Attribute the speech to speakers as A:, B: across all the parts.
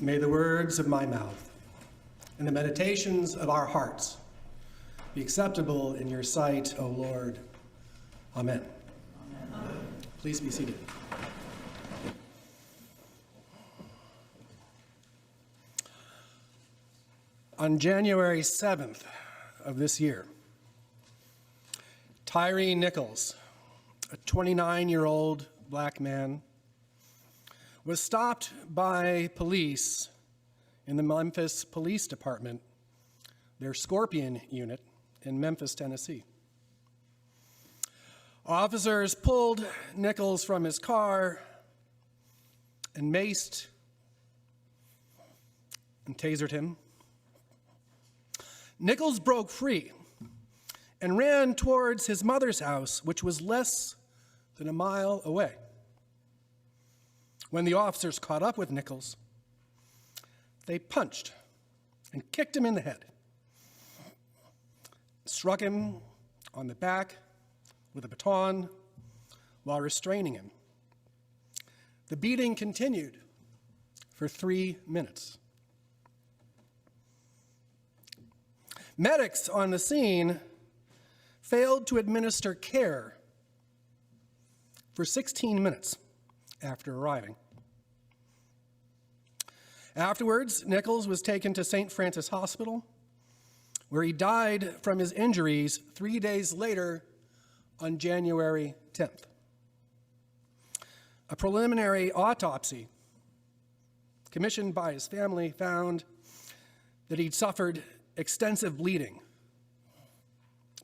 A: May the words of my mouth and the meditations of our hearts be acceptable in your sight, O Lord. Amen. Amen. Please be seated. On January 7th of this year, Tyree Nichols, a 29-year-old black man, was stopped by police in the Memphis Police Department, their Scorpion unit in Memphis, Tennessee. Officers pulled Nichols from his car and maced and tasered him. Nichols broke free and ran towards his mother's house, which was less than a mile away. When the officers caught up with Nichols, they punched and kicked him in the head, struck him on the back with a baton while restraining him. The beating continued for 3 minutes. Medics on the scene failed to administer care for 16 minutes after arriving. Afterwards, Nichols was taken to St. Francis Hospital, where he died from his injuries 3 days later on January 10th. A preliminary autopsy commissioned by his family found that he'd suffered extensive bleeding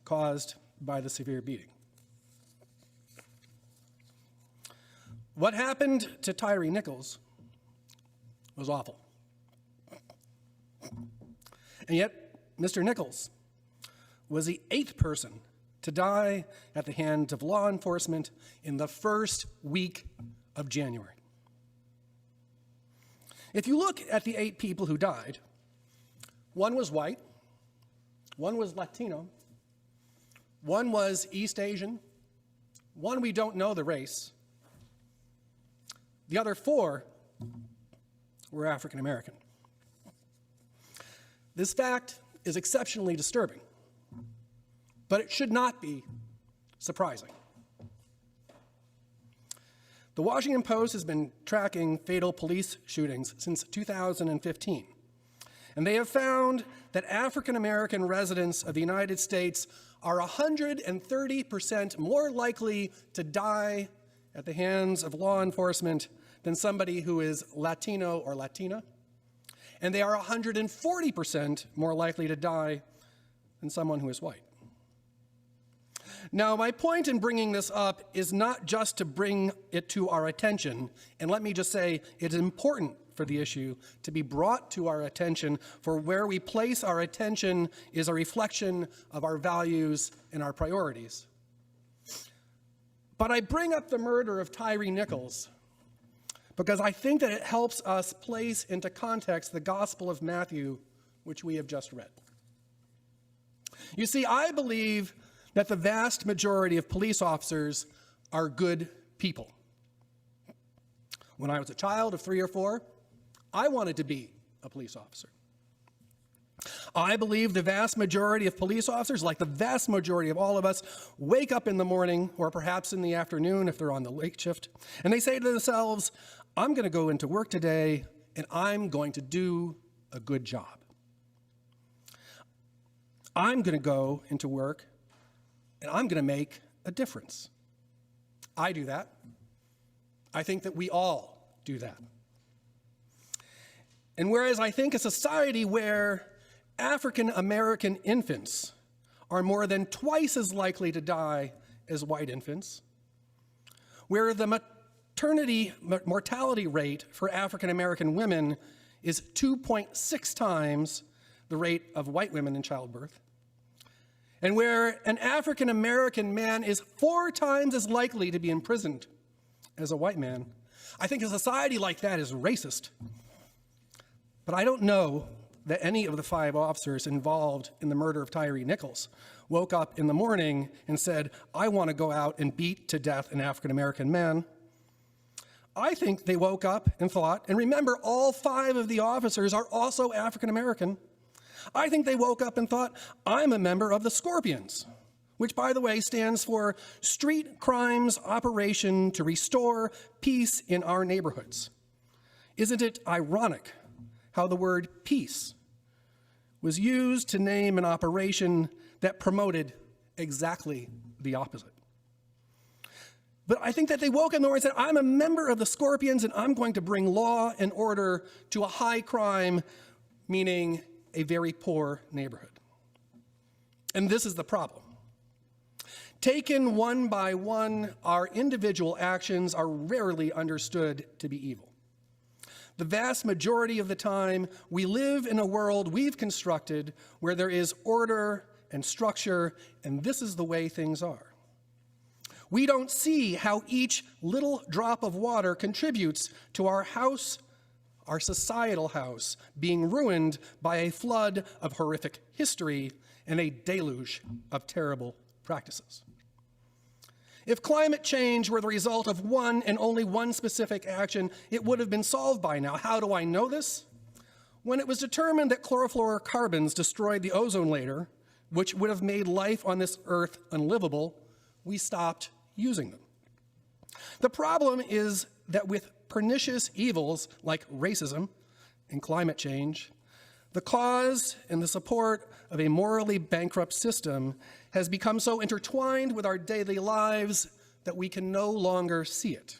A: caused by the severe beating. What happened to Tyree Nichols was awful. And yet, Mr. Nichols was the 8th person to die at the hands of law enforcement in the first week of January. If you look at the 8 people who died, one was white, one was Latino, one was East Asian, one we don't know the race. The other 4 were African American. This fact is exceptionally disturbing, but it should not be surprising. The Washington Post has been tracking fatal police shootings since 2015, and they have found that African American residents of the United States are 130% more likely to die at the hands of law enforcement than somebody who is Latino or Latina, and they are 140% more likely to die than someone who is white. Now, my point in bringing this up is not just to bring it to our attention, and let me just say it is important for the issue to be brought to our attention, for where we place our attention is a reflection of our values and our priorities. But I bring up the murder of Tyree Nichols because I think that it helps us place into context the Gospel of Matthew, which we have just read. You see, I believe that the vast majority of police officers are good people. When I was a child of 3 or 4, I wanted to be a police officer. I believe the vast majority of police officers, like the vast majority of all of us, wake up in the morning, or perhaps in the afternoon if they're on the late shift, and they say to themselves, I'm going to go into work today and I'm going to do a good job. I'm going to go into work and I'm going to make a difference. I do that. I think that we all do that. And whereas I think a society where African American infants are more than twice as likely to die as white infants, where the maternity mortality rate for African American women is 2.6 times the rate of white women in childbirth, and where an African American man is 4 times as likely to be imprisoned as a white man, I think a society like that is racist. But I don't know that any of the 5 officers involved in the murder of Tyree Nichols woke up in the morning and said, I want to go out and beat to death an African American man. I think they woke up and thought, and remember, all 5 of the officers are also African American. I think they woke up and thought, I'm a member of the Scorpions, which, by the way, stands for Street Crimes Operation to Restore Peace in Our Neighborhoods. Isn't it ironic how the word peace was used to name an operation that promoted exactly the opposite? But I think that they woke up in the morning and said, I'm a member of the Scorpions, and I'm going to bring law and order to a high crime, meaning a very poor neighborhood. And this is the problem. Taken one by one, our individual actions are rarely understood to be evil. The vast majority of the time, we live in a world we've constructed where there is order and structure, and this is the way things are. We don't see how each little drop of water contributes to our house, our societal house, being ruined by a flood of horrific history and a deluge of terrible practices. If climate change were the result of one and only one specific action, it would have been solved by now. How do I know this? When it was determined that chlorofluorocarbons destroyed the ozone layer, which would have made life on this earth unlivable, we stopped using them. The problem is that with pernicious evils like racism and climate change, the cause and the support of a morally bankrupt system has become so intertwined with our daily lives that we can no longer see it.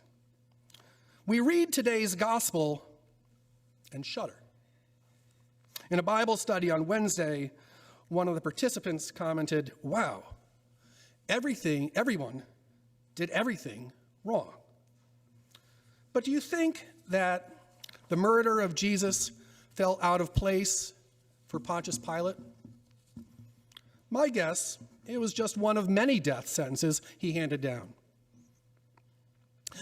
A: We read today's gospel and shudder. In a Bible study on Wednesday, one of the participants commented, "Wow, everyone did everything wrong." But do you think that the murder of Jesus fell out of place for Pontius Pilate? My guess, it was just one of many death sentences he handed down.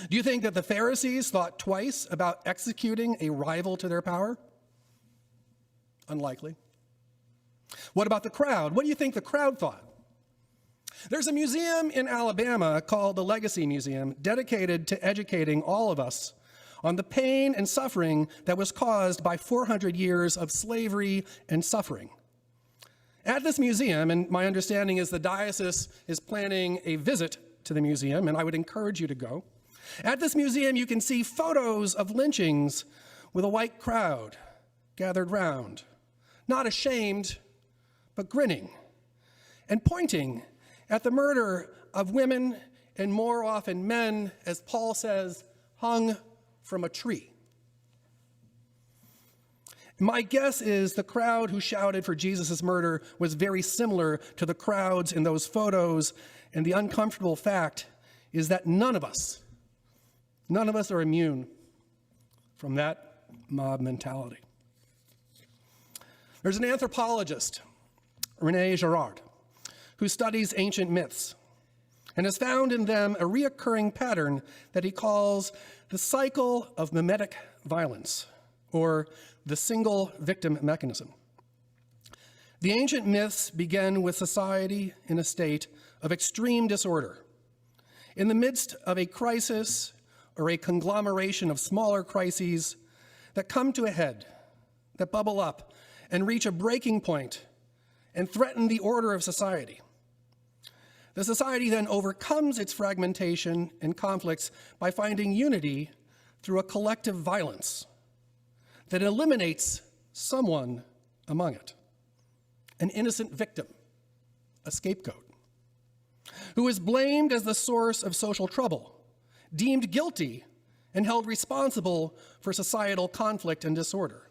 A: Do you think that the Pharisees thought twice about executing a rival to their power? Unlikely. What about the crowd? What do you think the crowd thought? There's a museum in Alabama called the Legacy Museum, dedicated to educating all of us on the pain and suffering that was caused by 400 years of slavery and suffering. At this museum, and my understanding is the diocese is planning a visit to the museum, and I would encourage you to go. At this museum, you can see photos of lynchings with a white crowd gathered round, not ashamed, but grinning, and pointing at the murder of women, and more often men, as Paul says, hung from a tree. My guess is the crowd who shouted for Jesus' murder was very similar to the crowds in those photos, and the uncomfortable fact is that none of us are immune from that mob mentality. There's an anthropologist, René Girard, who studies ancient myths and has found in them a reoccurring pattern that he calls the cycle of mimetic violence, or the single victim mechanism. The ancient myths begin with society in a state of extreme disorder. In the midst of a crisis or a conglomeration of smaller crises that come to a head, that bubble up and reach a breaking point and threaten the order of society. The society then overcomes its fragmentation and conflicts by finding unity through a collective violence that eliminates someone among it, an innocent victim, a scapegoat, who is blamed as the source of social trouble, deemed guilty, and held responsible for societal conflict and disorder.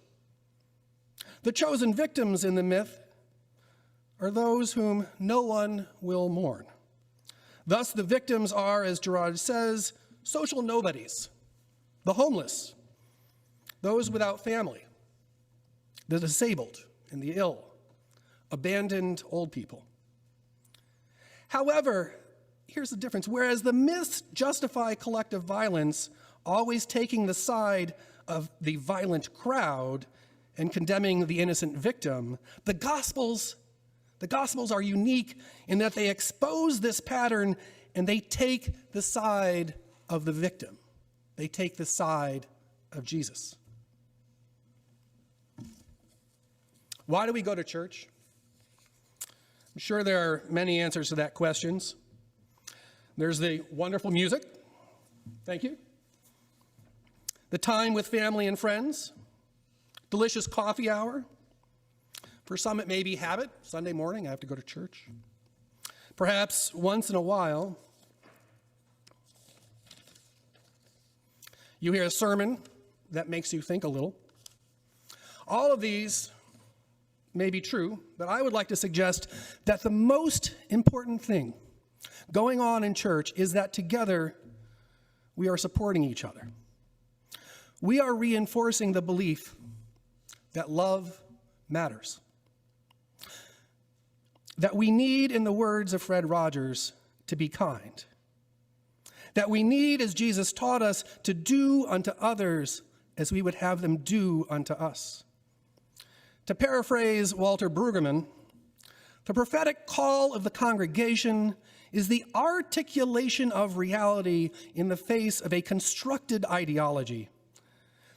A: The chosen victims in the myth are those whom no one will mourn. Thus, the victims are, as Girard says, social nobodies, the homeless, those without family, the disabled and the ill, abandoned old people. However, here's the difference. Whereas the myths justify collective violence, always taking the side of the violent crowd and condemning the innocent victim, the Gospels are unique in that they expose this pattern and they take the side of the victim. They take the side of Jesus. Why do we go to church? I'm sure there are many answers to that question. There's the wonderful music. Thank you. The time with family and friends. Delicious coffee hour. For some, it may be habit. Sunday morning, I have to go to church. Perhaps once in a while, you hear a sermon that makes you think a little. All of these may be true, but I would like to suggest that the most important thing going on in church is that together we are supporting each other. We are reinforcing the belief that love matters. That we need, in the words of Fred Rogers, to be kind. That we need, as Jesus taught us, to do unto others as we would have them do unto us. To paraphrase Walter Brueggemann, the prophetic call of the congregation is the articulation of reality in the face of a constructed ideology,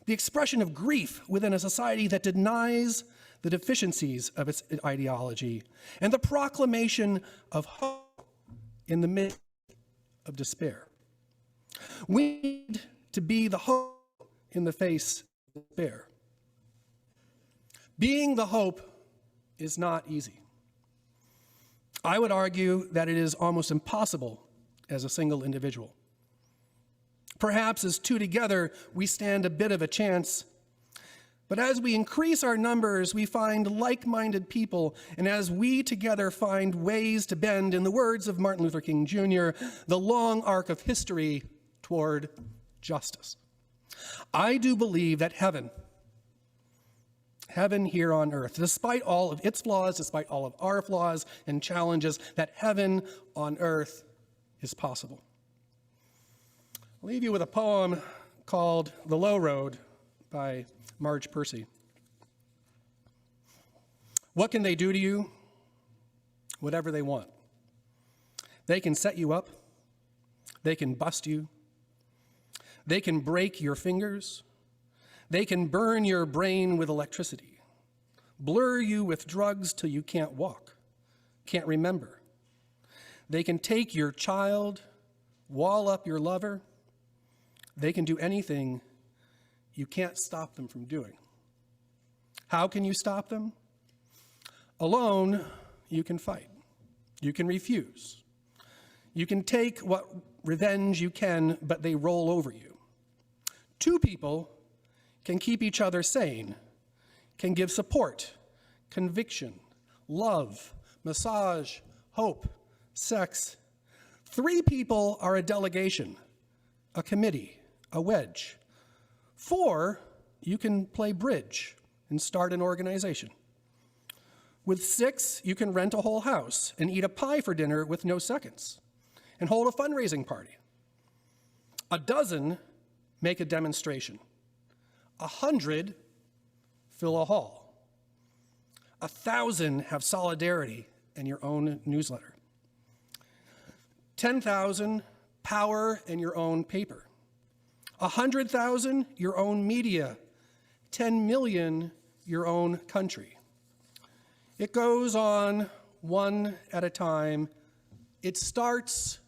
A: the expression of grief within a society that denies the deficiencies of its ideology, and the proclamation of hope in the midst of despair. We need to be the hope in the face of despair. Being the hope is not easy. I would argue that it is almost impossible as a single individual. Perhaps as two together, we stand a bit of a chance. But as we increase our numbers, we find like-minded people, and as we together find ways to bend, in the words of Martin Luther King Jr., the long arc of history toward justice. I do believe that heaven here on earth, despite all of its flaws, despite all of our flaws and challenges, that heaven on earth is possible. I'll leave you with a poem called The Low Road by Marge Percy. What can they do to you? Whatever they want. They can set you up. They can bust you. They can break your fingers. They can burn your brain with electricity, blur you with drugs till you can't walk, can't remember. They can take your child, wall up your lover. They can do anything you can't stop them from doing. How can you stop them? Alone, you can fight. You can refuse. You can take what revenge you can, but they roll over you. Two people can keep each other sane, can give support, conviction, love, massage, hope, sex. Three people are a delegation, a committee, a wedge. Four, you can play bridge and start an organization. With six, you can rent a whole house and eat a pie for dinner with no seconds and hold a fundraising party. A dozen make a demonstration. 100 fill a hall. 1,000 have solidarity and your own newsletter. 10,000 power and your own paper. 100,000 your own media. 10 million your own country. It goes on one at a time. It starts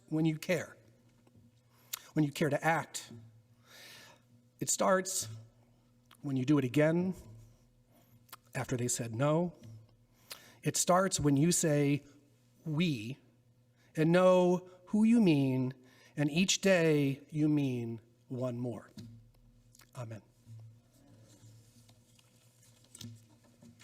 A: when you care to act. It starts when you do it again after they said no. It starts when you say we and know who you mean, and each day you mean one more. Amen.